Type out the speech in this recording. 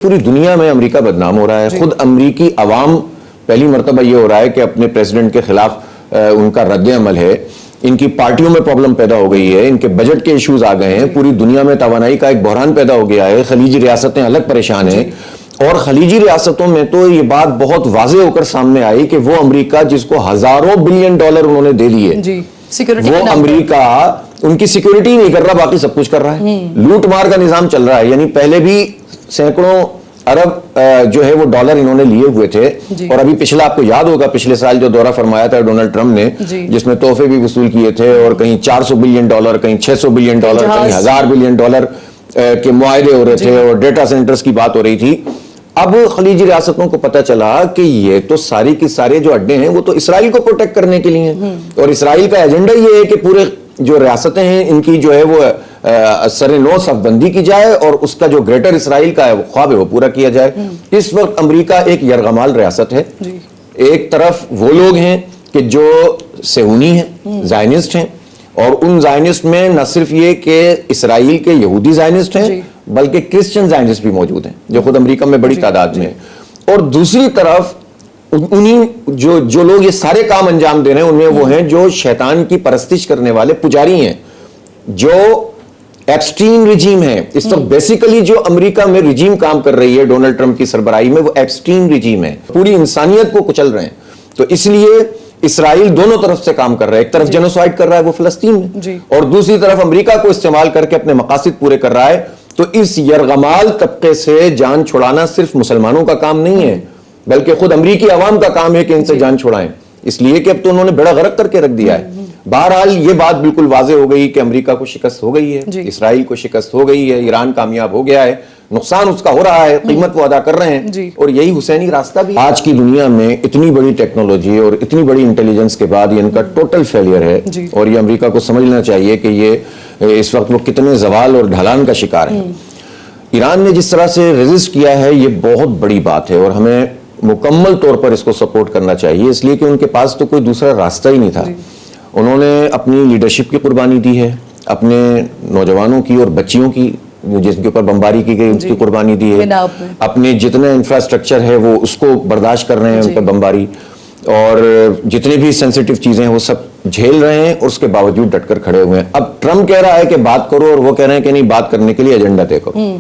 پوری دنیا میں امریکہ بدنام ہو رہا ہے. خود امریکی عوام پہلی مرتبہ یہ ہو رہا ہے کہ اپنے پریزیڈنٹ کے خلاف ان کا رد عمل ہے. ان کی پارٹیوں میں پرابلم پیدا ہو گئی ہے, ان کے بجٹ کے ایشوز آ گئے ہیں, پوری دنیا میں توانائی کا ایک بحران پیدا ہو گیا ہے, خلیجی ریاستیں الگ پریشان ہیں. اور خلیجی ریاستوں میں تو یہ بات بہت واضح ہو کر سامنے آئی کہ وہ امریکہ جس کو ہزاروں بلین ڈالر انہوں نے دے دیے, وہ امریکہ ان کی سیکیورٹی نہیں کر رہا, باقی سب کچھ کر رہا ہے. لوٹ مار کا نظام چل رہا ہے. یعنی پہلے بھی سینکڑوں ارب جو ہے وہ ڈالر انہوں نے لیے ہوئے تھے, اور ابھی پچھلا آپ کو یاد ہوگا پچھلے سال جو دورہ فرمایا تھا ڈونلڈ ٹرمپ نے, جس میں تحفے بھی وصول کیے تھے, اور کہیں 400 بلین ڈالر, کہیں 600 بلین ڈالر, کہیں 1000 بلین ڈالر کے معاہدے ہو رہے تھے, اور ڈیٹا سینٹرز کی بات ہو رہی تھی. اب خلیجی ریاستوں کو پتا چلا کہ یہ تو ساری کی سارے جو اڈے ہیں وہ تو اسرائیل کو پروٹیکٹ کرنے کے لیے ہیں, اور اسرائیل کا ایجنڈا یہ ہے کہ پورے جو ریاستیں ہیں ان کی جو ہے وہ سر نو صف بندی کی جائے, اور اس کا جو گریٹر اسرائیل کا خواب ہے وہ پورا کیا جائے. اس وقت امریکہ ایک یرغمال ریاست ہے. ایک طرف وہ لوگ ہیں کہ جو صہیونی ہیں, زائنسٹ ہیں, اور ان زائنسٹ میں نہ صرف یہ کہ اسرائیل کے یہودی زائنسٹ ہیں بلکہ کرسچن زائنسٹ بھی موجود ہیں جو خود امریکہ میں بڑی تعداد میں ہیں. اور دوسری طرف انہیں جو لوگ یہ سارے کام انجام دے رہے ہیں ان میں وہ ہیں جو شیطان کی پرستش کرنے والے پجاری ہیں, جو ایپسٹین رجیم ہے. اس وقت بیسیکلی جو امریکہ میں رجیم کام کر رہی ہے ڈونلڈ ٹرمپ کی سربراہی میں, وہ ایپسٹین رجیم ہے, پوری انسانیت کو کچل رہے ہیں. تو اس لیے اسرائیل دونوں طرف سے کام کر رہا ہے, ایک طرف جینوسائیڈ کر رہا ہے وہ فلسطین میں, اور دوسری طرف امریکہ کو استعمال کر کے اپنے مقاصد پورے کر رہا ہے. تو اس یرغمال طبقے سے جان چھڑانا صرف مسلمانوں کا کام نہیں ہے بلکہ خود امریکی عوام کا کام ہے کہ ان سے جان چھڑائیں, اس لیے کہ اب تو انہوں نے بیڑا غرق کر کے رکھ دیا ہے. بہرحال یہ بات بالکل واضح ہو گئی کہ امریکہ کو شکست ہو گئی ہے, اسرائیل کو شکست ہو گئی ہے, ایران کامیاب ہو گیا ہے, نقصان اس کا ہو رہا ہے, قیمت وہ ادا کر رہے ہیں, اور یہی حسینی راستہ بھی. آج کی دنیا میں اتنی بڑی ٹیکنالوجی اور اتنی بڑی انٹیلیجنس کے بعد یہ ان کا ٹوٹل فیلئر ہے, اور یہ امریکہ کو سمجھنا چاہیے کہ یہ اس وقت وہ کتنے زوال اور ڈھلان کا شکار ہے. ایران نے جس طرح سے ریزسٹ کیا ہے یہ بہت بڑی بات ہے, اور ہمیں مکمل طور پر اس کو سپورٹ کرنا چاہیے, اس لیے کہ ان کے پاس تو کوئی دوسرا راستہ ہی نہیں تھا. انہوں نے اپنی لیڈرشپ کی قربانی دی ہے, اپنے نوجوانوں کی اور بچیوں کی جس کے اوپر بمباری کی گئی اس کی قربانی دی ہے, اپنے جتنے انفراسٹرکچر ہے وہ اس کو برداشت کر رہے ہیں ان پر بمباری, اور جتنے بھی سینسیٹیو چیزیں ہیں وہ سب جھیل رہے ہیں, اور اس کے باوجود ڈٹ کر کھڑے ہوئے ہیں. اب ٹرمپ کہہ رہا ہے کہ بات کرو, اور وہ کہہ رہے ہیں کہ نہیں, بات کرنے کے لیے ایجنڈا طے کرو.